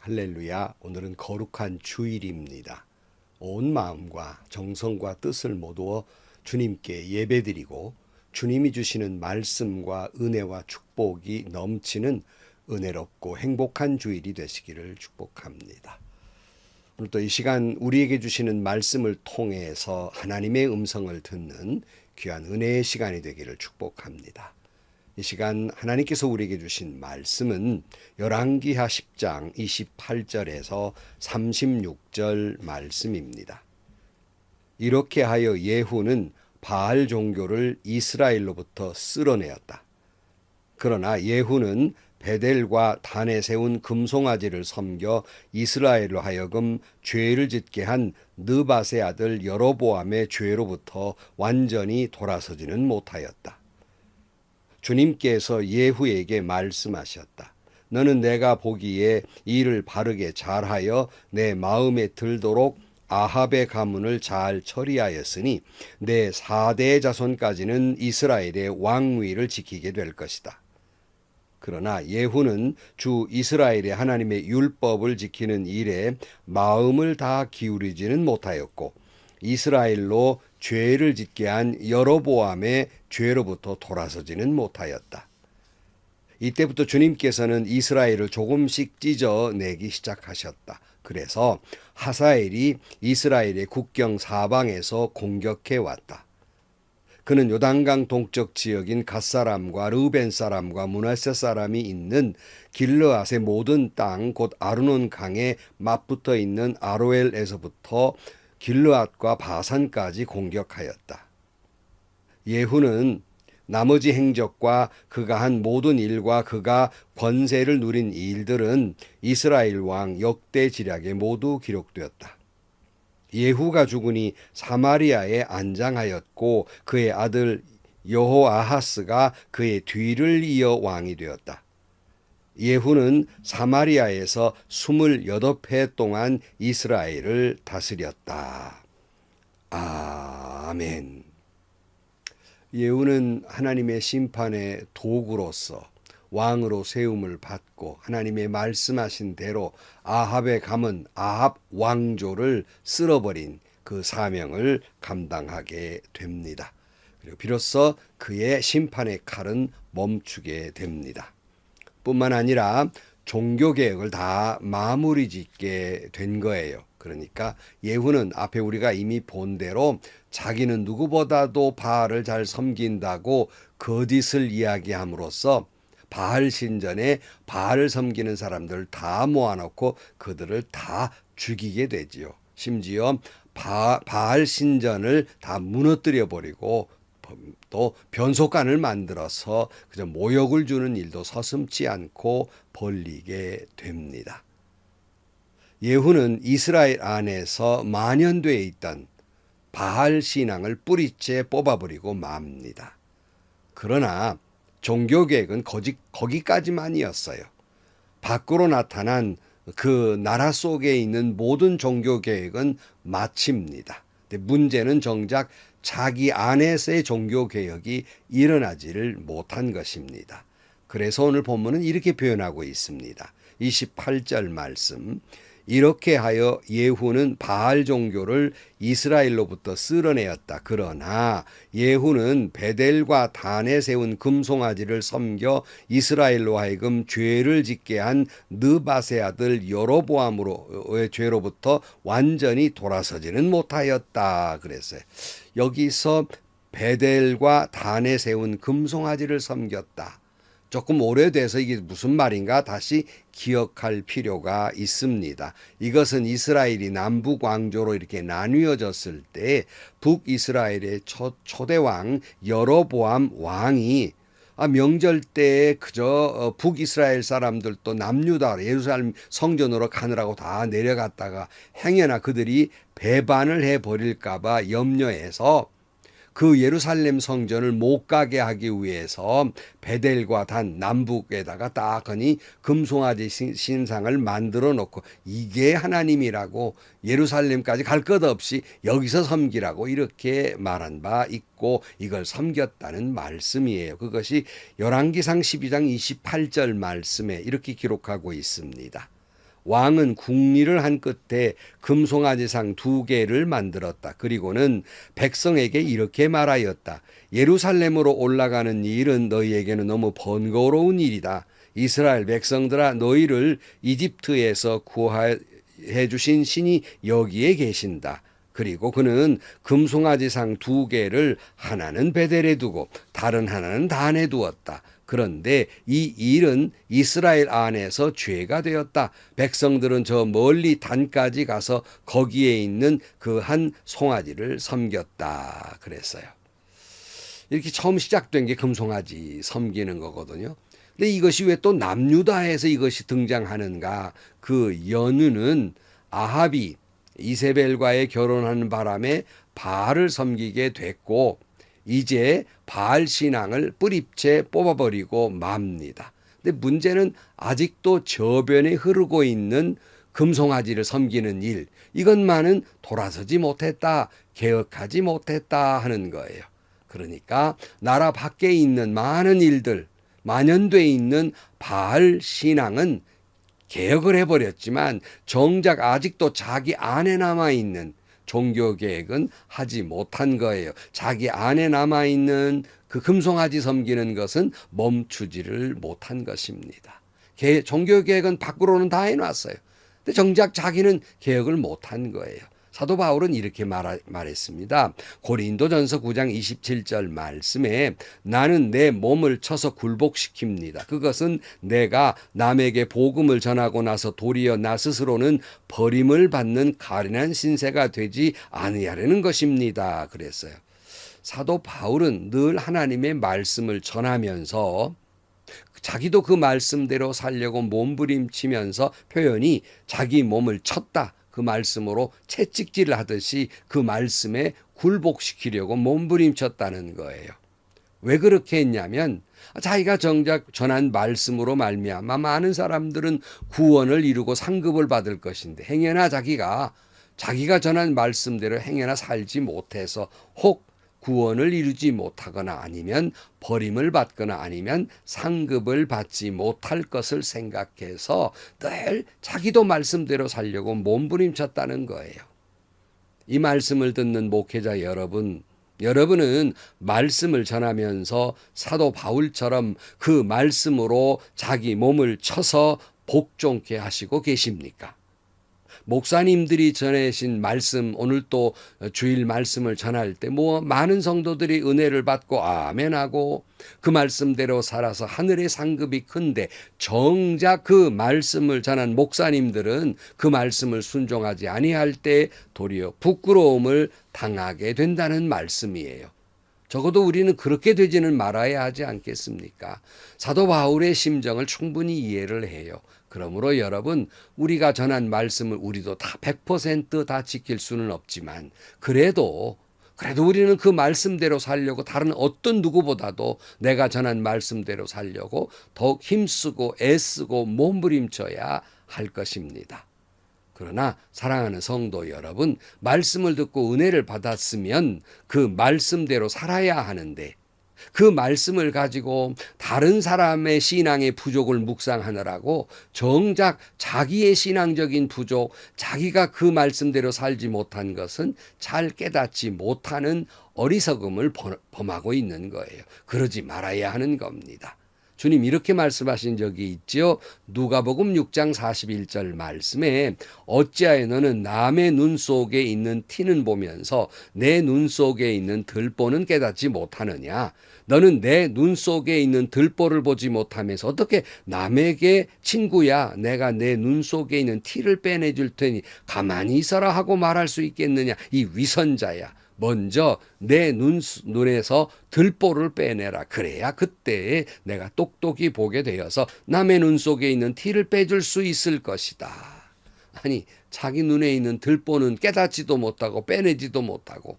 할렐루야. 오늘은 거룩한 주일입니다. 온 마음과 정성과 뜻을 모두어 주님께 예배드리고 주님이 주시는 말씀과 은혜와 축복이 넘치는 은혜롭고 행복한 주일이 되시기를 축복합니다. 오늘도 이 시간 우리에게 주시는 말씀을 통해서 하나님의 음성을 듣는 귀한 은혜의 시간이 되기를 축복합니다. 이 시간 하나님께서 우리에게 주신 말씀은 열왕기하 10장 28절에서 36절 말씀입니다. 이렇게 하여 예후는 바알 종교를 이스라엘로부터 쓸어내었다. 그러나 예후는 베델과 단에 세운 금송아지를 섬겨 이스라엘로 하여금 죄를 짓게 한 느밧의 아들 여로보암의 죄로부터 완전히 돌아서지는 못하였다. 주님께서 예후에게 말씀하셨다. 너는 내가 보기에 일을 바르게 잘하여 내 마음에 들도록 아합의 가문을 잘 처리하였으니 내 4대 자손까지는 이스라엘의 왕위를 지키게 될 것이다. 그러나 예후는 주 이스라엘의 하나님의 율법을 지키는 일에 마음을 다 기울이지는 못하였고 이스라엘로 죄를 짓게 한 여로보암의 죄로부터 돌아서지는 못하였다. 이때부터 주님께서는 이스라엘을 조금씩 찢어내기 시작하셨다. 그래서 하사엘이 이스라엘의 국경 사방에서 공격해 왔다. 그는 요단강 동쪽 지역인 갓사람과 르벤 사람과 므낫세 사람이 있는 길르앗의 모든 땅 곧 아르논 강에 맞붙어 있는 아로엘에서부터 길르앗과 바산까지 공격하였다. 예후는 나머지 행적과 그가 한 모든 일과 그가 권세를 누린 일들은 이스라엘 왕 역대지략에 모두 기록되었다. 예후가 죽으니 사마리아에 안장하였고 그의 아들 여호아하스가 그의 뒤를 이어 왕이 되었다. 예후는 사마리아에서 28해 동안 이스라엘을 다스렸다. 아멘. 예후는 하나님의 심판의 도구로서 왕으로 세움을 받고 하나님의 말씀하신 대로 아합의 가문 아합 왕조를 쓸어버린 그 사명을 감당하게 됩니다. 그리고 비로소 그의 심판의 칼은 멈추게 됩니다. 뿐만 아니라 종교개혁을 다 마무리 짓게 된 거예요. 그러니까 예후는 앞에 우리가 이미 본 대로 자기는 누구보다도 바알을 잘 섬긴다고 거짓을 이야기함으로써 바알 신전에 바알을 섬기는 사람들을 다 모아놓고 그들을 다 죽이게 되지요. 심지어 바알 신전을 다 무너뜨려 버리고 또 변속관을 만들어서 그저 모욕을 주는 일도 서슴지 않고 벌리게 됩니다. 예후는 이스라엘 안에서 만연되어 있던 바알 신앙을 뿌리째 뽑아버리고 맙니다. 그러나 종교개혁은 거기까지만이었어요. 밖으로 나타난 그 나라 속에 있는 모든 종교개혁은 마칩니다. 문제는 정작 자기 안에서의 종교개혁이 일어나지를 못한 것입니다. 그래서 오늘 본문은 이렇게 표현하고 있습니다. 28절 말씀. 이렇게 하여 예후는 바알 종교를 이스라엘로부터 쓸어내었다. 그러나 예후는 베델과 단에 세운 금송아지를 섬겨 이스라엘로 하여금 죄를 짓게 한 느밧의 아들 여로보암의 죄로부터 완전히 돌아서지는 못하였다. 그랬어요. 여기서 베델과 단에 세운 금송아지를 섬겼다. 조금 오래돼서 이게 무슨 말인가 다시 기억할 필요가 있습니다. 이것은 이스라엘이 남북 왕조로 이렇게 나뉘어졌을 때 북이스라엘의 초대왕 여로보암 왕이 명절 때 그저 북이스라엘 사람들도 남유다 예루살렘 성전으로 가느라고 다 내려갔다가 행여나 그들이 배반을 해버릴까 봐 염려해서 그 예루살렘 성전을 못 가게 하기 위해서 베델과 단 남북에다가 딱 하니 금송아지 신상을 만들어 놓고 이게 하나님이라고 예루살렘까지 갈 것 없이 여기서 섬기라고 이렇게 말한 바 있고 이걸 섬겼다는 말씀이에요. 그것이 열왕기상 12장 28절 말씀에 이렇게 기록하고 있습니다. 왕은 궁리를 한 끝에 금송아지상 2개를 만들었다. 그리고는 백성에게 이렇게 말하였다. 예루살렘으로 올라가는 일은 너희에게는 너무 번거로운 일이다. 이스라엘 백성들아, 너희를 이집트에서 구해 주신 신이 여기에 계신다. 그리고 그는 금송아지상 2개를 하나는 베델에 두고 다른 하나는 단에 두었다. 그런데 이 일은 이스라엘 안에서 죄가 되었다. 백성들은 저 멀리 단까지 가서 거기에 있는 그 한 송아지를 섬겼다. 그랬어요. 이렇게 처음 시작된 게 금송아지 섬기는 거거든요. 근데 이것이 왜 또 남유다에서 이것이 등장하는가? 그 연유는 아합이 이세벨과의 결혼하는 바람에 바알을 섬기게 됐고, 이제 바알 신앙을 뿌리채 뽑아버리고 맙니다. 근데 문제는 아직도 저변에 흐르고 있는 금송아지를 섬기는 일, 이것만은 돌아서지 못했다, 개혁하지 못했다 하는 거예요. 그러니까 나라 밖에 있는 많은 일들, 만연돼 있는 바알 신앙은 개혁을 해버렸지만 정작 아직도 자기 안에 남아있는 종교개혁은 하지 못한 거예요. 자기 안에 남아있는 그 금송아지 섬기는 것은 멈추지를 못한 것입니다. 종교개혁은 밖으로는 다 해놨어요. 근데 정작 자기는 개혁을 못한 거예요. 사도 바울은 이렇게 말했습니다. 고린도전서 9장 27절 말씀에 나는 내 몸을 쳐서 굴복시킵니다. 그것은 내가 남에게 복음을 전하고 나서 도리어 나 스스로는 버림을 받는 가련한 신세가 되지 아니하려는 것입니다. 그랬어요. 사도 바울은 늘 하나님의 말씀을 전하면서 자기도 그 말씀대로 살려고 몸부림치면서 표현이 자기 몸을 쳤다. 그 말씀으로 채찍질을 하듯이 그 말씀에 굴복시키려고 몸부림쳤다는 거예요. 왜 그렇게 했냐면 자기가 정작 전한 말씀으로 말미암아 많은 사람들은 구원을 이루고 상급을 받을 것인데 행여나 자기가 전한 말씀대로 행여나 살지 못해서 혹 구원을 이루지 못하거나 아니면 버림을 받거나 아니면 상급을 받지 못할 것을 생각해서 늘 자기도 말씀대로 살려고 몸부림쳤다는 거예요. 이 말씀을 듣는 목회자 여러분은 말씀을 전하면서 사도 바울처럼 그 말씀으로 자기 몸을 쳐서 복종케 하시고 계십니까? 목사님들이 전해신 말씀, 오늘 또 주일 말씀을 전할 때 많은 성도들이 은혜를 받고 아멘하고 그 말씀대로 살아서 하늘의 상급이 큰데 정작 그 말씀을 전한 목사님들은 그 말씀을 순종하지 아니할 때 도리어 부끄러움을 당하게 된다는 말씀이에요. 적어도 우리는 그렇게 되지는 말아야 하지 않겠습니까? 사도 바울의 심정을 충분히 이해를 해요. 그러므로 여러분, 우리가 전한 말씀을 우리도 다 100% 지킬 수는 없지만 그래도 우리는 그 말씀대로 살려고 다른 어떤 누구보다도 내가 전한 말씀대로 살려고 더욱 힘쓰고 애쓰고 몸부림쳐야 할 것입니다. 그러나 사랑하는 성도 여러분, 말씀을 듣고 은혜를 받았으면 그 말씀대로 살아야 하는데 그 말씀을 가지고 다른 사람의 신앙의 부족을 묵상하느라고 정작 자기의 신앙적인 부족, 자기가 그 말씀대로 살지 못한 것은 잘 깨닫지 못하는 어리석음을 범하고 있는 거예요. 그러지 말아야 하는 겁니다. 주님 이렇게 말씀하신 적이 있죠. 누가복음 6장 41절 말씀에 어찌하여 너는 남의 눈 속에 있는 티는 보면서 내 눈 속에 있는 들보는 깨닫지 못하느냐. 너는 내 눈 속에 있는 들보를 보지 못하면서 어떻게 남에게 친구야 내가 내 눈 속에 있는 티를 빼내줄 테니 가만히 있어라 하고 말할 수 있겠느냐. 이 위선자야. 먼저 내 눈에서 들보를 빼내라. 그래야 그때 내가 똑똑히 보게 되어서 남의 눈 속에 있는 티를 빼줄 수 있을 것이다. 아니 자기 눈에 있는 들보는 깨닫지도 못하고 빼내지도 못하고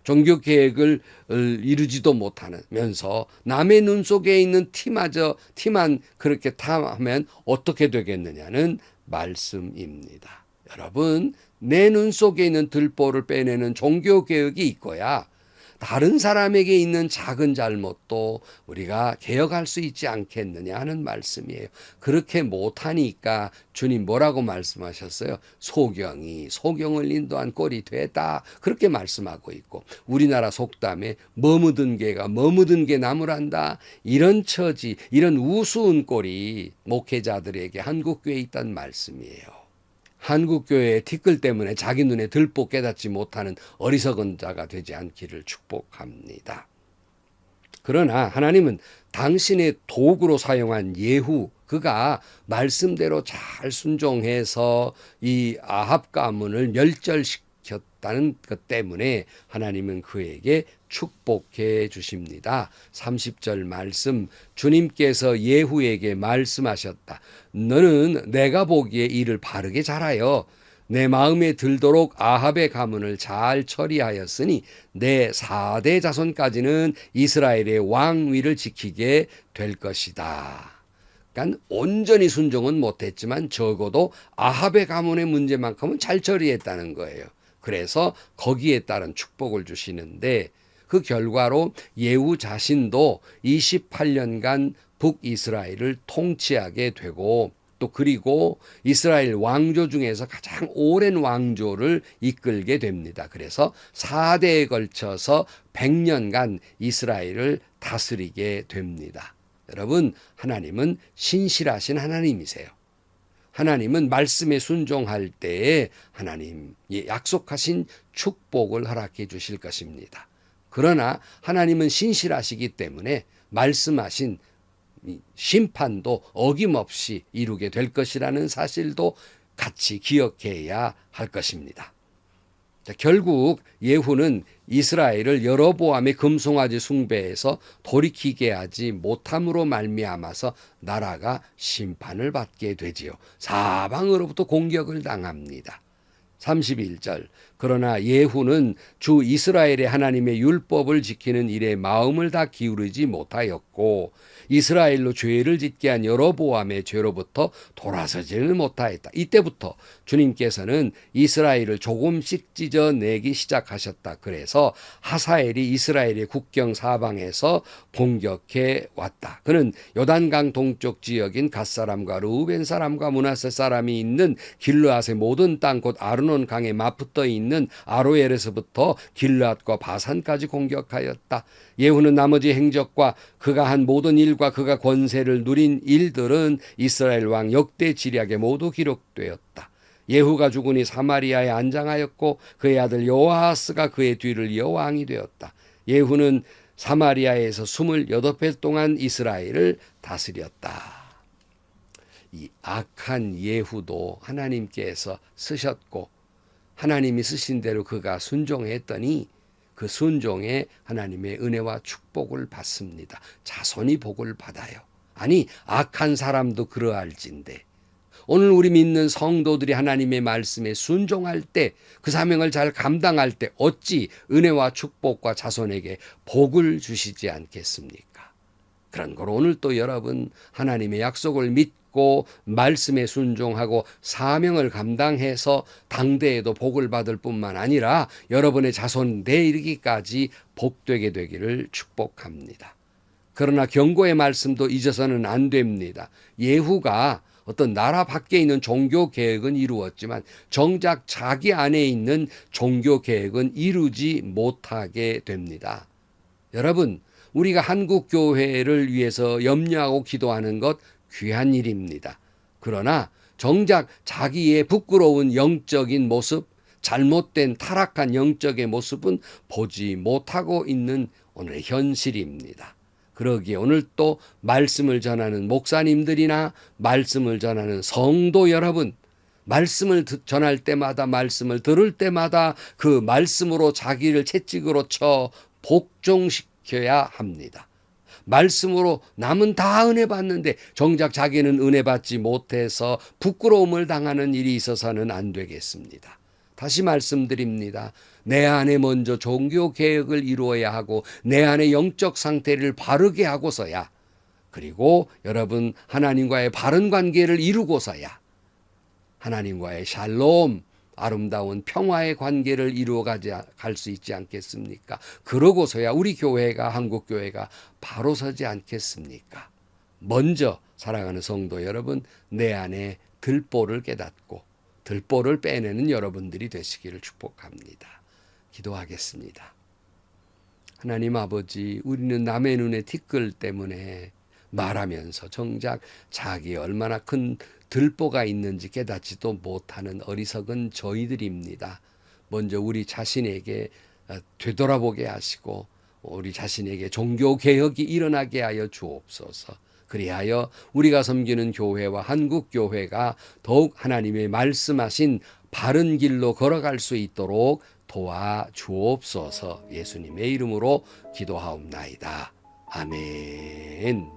종교개혁을 이루지도 못하면서 남의 눈 속에 있는 티만 그렇게 탐하면 어떻게 되겠느냐는 말씀입니다. 여러분 내 눈 속에 있는 들보를 빼내는 종교개혁이 있고야 다른 사람에게 있는 작은 잘못도 우리가 개혁할 수 있지 않겠느냐 하는 말씀이에요. 그렇게 못하니까 주님 뭐라고 말씀하셨어요? 소경을 인도한 꼴이 되다. 그렇게 말씀하고 있고, 우리나라 속담에 머무든 개가 머무든 개 나무란다. 이런 처지, 이런 우스운 꼴이 목회자들에게 한국교회에 있다는 말씀이에요. 한국교회의 티끌 때문에 자기 눈에 들보 깨닫지 못하는 어리석은 자가 되지 않기를 축복합니다. 그러나 하나님은 당신의 도구로 사용한 예후, 그가 말씀대로 잘 순종해서 이 아합 가문을 멸절시켰다는 것 때문에 하나님은 그에게 축복해 주십니다. 30절 말씀, 주님께서 예후에게 말씀하셨다. 너는 내가 보기에 일을 바르게 잘하여 내 마음에 들도록 아합의 가문을 잘 처리하였으니 내 4대 자손까지는 이스라엘의 왕위를 지키게 될 것이다. 그러니까 온전히 순종은 못했지만 적어도 아합의 가문의 문제만큼은 잘 처리했다는 거예요. 그래서 거기에 따른 축복을 주시는데, 그 결과로 예후 자신도 28년간 북이스라엘을 통치하게 되고, 또 그리고 이스라엘 왕조 중에서 가장 오랜 왕조를 이끌게 됩니다. 그래서 4대에 걸쳐서 100년간 이스라엘을 다스리게 됩니다. 여러분, 하나님은 신실하신 하나님이세요. 하나님은 말씀에 순종할 때에 하나님이 약속하신 축복을 허락해 주실 것입니다. 그러나 하나님은 신실하시기 때문에 말씀하신 심판도 어김없이 이루게 될 것이라는 사실도 같이 기억해야 할 것입니다. 결국 예후는 이스라엘을 여로보암의 금송아지 숭배에서 돌이키게 하지 못함으로 말미암아서 나라가 심판을 받게 되지요. 사방으로부터 공격을 당합니다. 31절, 그러나 예후는 주 이스라엘의 하나님의 율법을 지키는 일에 마음을 다 기울이지 못하였고 이스라엘로 죄를 짓게 한 여로보암의 죄로부터 돌아서지를 못하였다. 이때부터 주님께서는 이스라엘을 조금씩 찢어내기 시작하셨다. 그래서 하사엘이 이스라엘의 국경 사방에서 공격해 왔다. 그는 요단강 동쪽 지역인 갓사람과 르우벤 사람과 므낫세 사람이 있는 길르앗의 모든 땅 곧 아르논 강에 맞붙어 있는 아로엘에서부터 길르앗과 바산까지 공격하였다. 예후는 나머지 행적과 그가 한 모든 일과 그가 권세를 누린 일들은 이스라엘 왕 역대 지략에 모두 기록되었다. 예후가 죽으니 사마리아에 안장하였고 그의 아들 여호아하스가 그의 뒤를 이어 왕이 되었다. 예후는 사마리아에서 28해 동안 이스라엘을 다스렸다. 이 악한 예후도 하나님께서 쓰셨고 하나님이 쓰신 대로 그가 순종했더니 그 순종에 하나님의 은혜와 축복을 받습니다. 자손이 복을 받아요. 아니, 악한 사람도 그러할진데 오늘 우리 믿는 성도들이 하나님의 말씀에 순종할 때, 그 사명을 잘 감당할 때 어찌 은혜와 축복과 자손에게 복을 주시지 않겠습니까? 그런 걸 오늘 또 여러분 하나님의 약속을 믿고 말씀에 순종하고 사명을 감당해서 당대에도 복을 받을 뿐만 아니라 여러분의 자손 내이르기까지 복되게 되기를 축복합니다. 그러나 경고의 말씀도 잊어서는 안 됩니다. 예후가 어떤 나라 밖에 있는 종교 계획은 이루었지만 정작 자기 안에 있는 종교 계획은 이루지 못하게 됩니다. 여러분, 우리가 한국 교회를 위해서 염려하고 기도하는 것 귀한 일입니다. 그러나 정작 자기의 부끄러운 영적인 모습, 잘못된 타락한 영적의 모습은 보지 못하고 있는 오늘의 현실입니다. 그러기에 오늘 또 말씀을 전하는 목사님들이나 말씀을 전하는 성도 여러분, 말씀을 전할 때마다 말씀을 들을 때마다 그 말씀으로 자기를 채찍으로 쳐 복종시켜야 합니다. 말씀으로 남은 다 은혜 받는데 정작 자기는 은혜 받지 못해서 부끄러움을 당하는 일이 있어서는 안 되겠습니다. 다시 말씀드립니다. 내 안에 먼저 종교 개혁을 이루어야 하고 내 안의 영적 상태를 바르게 하고서야, 그리고 여러분 하나님과의 바른 관계를 이루고서야 하나님과의 샬롬, 아름다운 평화의 관계를 이루어가지 갈 수 있지 않겠습니까? 그러고서야 우리 교회가 한국 교회가 바로 서지 않겠습니까? 먼저 사랑하는 성도 여러분, 내 안에 들보를 깨닫고 들보를 빼내는 여러분들이 되시기를 축복합니다. 기도하겠습니다. 하나님 아버지, 우리는 남의 눈에 티끌 때문에 말하면서 정작 자기의 얼마나 큰 들보가 있는지 깨닫지도 못하는 어리석은 저희들입니다. 먼저 우리 자신에게 되돌아보게 하시고 우리 자신에게 종교개혁이 일어나게 하여 주옵소서. 그리하여 우리가 섬기는 교회와 한국 교회가 더욱 하나님의 말씀하신 바른 길로 걸어갈 수 있도록 도와주옵소서. 예수님의 이름으로 기도하옵나이다. 아멘.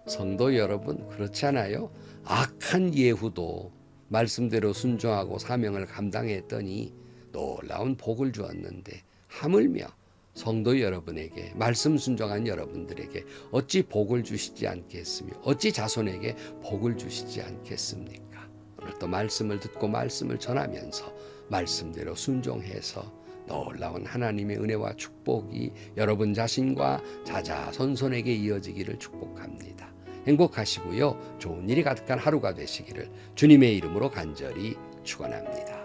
성도 여러분, 그렇지 않아요? 악한 예후도 말씀대로 순종하고 사명을 감당했더니 놀라운 복을 주었는데, 하물며 성도 여러분에게, 말씀 순종한 여러분들에게 어찌 복을 주시지 않겠으며 어찌 자손에게 복을 주시지 않겠습니까? 오늘 또 말씀을 듣고 말씀을 전하면서 말씀대로 순종해서 놀라운 하나님의 은혜와 축복이 여러분 자신과 자자손손에게 이어지기를 축복합니다. 행복하시고요, 좋은 일이 가득한 하루가 되시기를 주님의 이름으로 간절히 축원합니다.